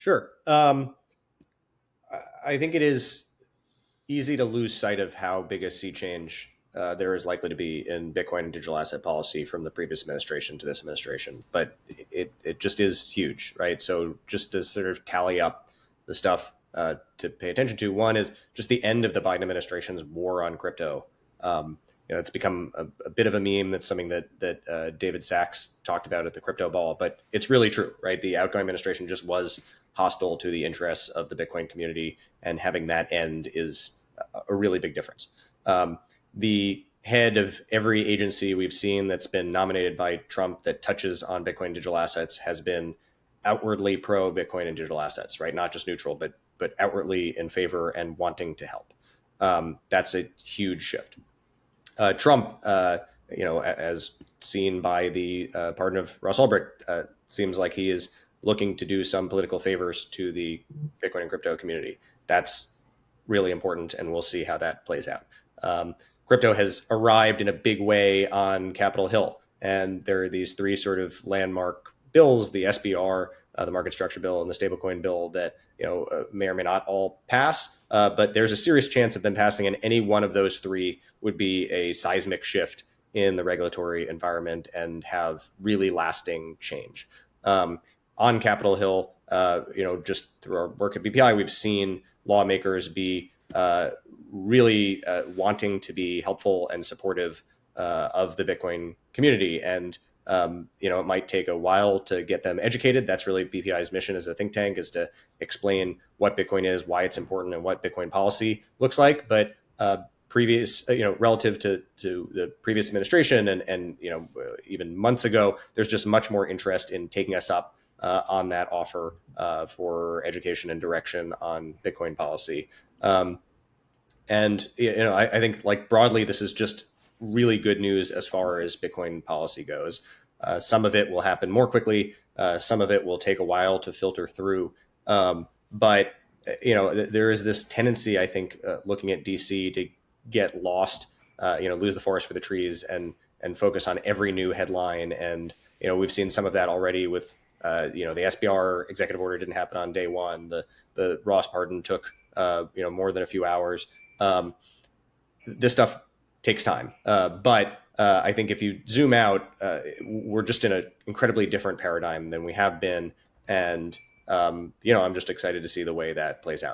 Sure. I think it is easy to lose sight of how big a sea change there is likely to be in Bitcoin and digital asset policy from the previous administration to this administration. But it just is huge, right? So just to sort of tally up the stuff to pay attention to, one is just the end of the Biden administration's war on crypto. It's become a bit of a meme. That's something that David Sachs talked about at the crypto ball, but it's really true, right? The outgoing administration just was hostile to the interests of the Bitcoin community, and having that end is a really big difference. The head of every agency we've seen that's been nominated by Trump that touches on Bitcoin digital assets has been outwardly pro Bitcoin and digital assets, right? Not just neutral, but outwardly in favor and wanting to help. That's a huge shift. Trump, as seen by the pardon of Russ Ulbricht, seems like he is looking to do some political favors to the Bitcoin and crypto community. That's really important, and we'll see how that plays out. Crypto has arrived in a big way on Capitol Hill, and there are these three sort of landmark bills: the SBR, the Market Structure Bill, and the Stablecoin Bill that may or may not all pass. But there's a serious chance of them passing, and any one of those three would be a seismic shift in the regulatory environment and have really lasting change. On Capitol Hill, just through our work at BPI, we've seen lawmakers be really wanting to be helpful and supportive of the Bitcoin community. And, it might take a while to get them educated. That's really BPI's mission as a think tank, is to explain what Bitcoin is, why it's important, and what Bitcoin policy looks like. But relative to the previous administration and even months ago, there's just much more interest in taking us up on that offer for education and direction on Bitcoin policy. I think, like, broadly, this is just really good news as far as Bitcoin policy goes. Some of it will happen more quickly. Some of it will take a while to filter through. But there is this tendency, I think, looking at DC, to get lost, lose the forest for the trees, and focus on every new headline. And we've seen some of that already with the SBR executive order didn't happen on day one. The Ross pardon took more than a few hours. This stuff takes time, but I think if you zoom out, we're just in an incredibly different paradigm than we have been, and I'm just excited to see the way that plays out.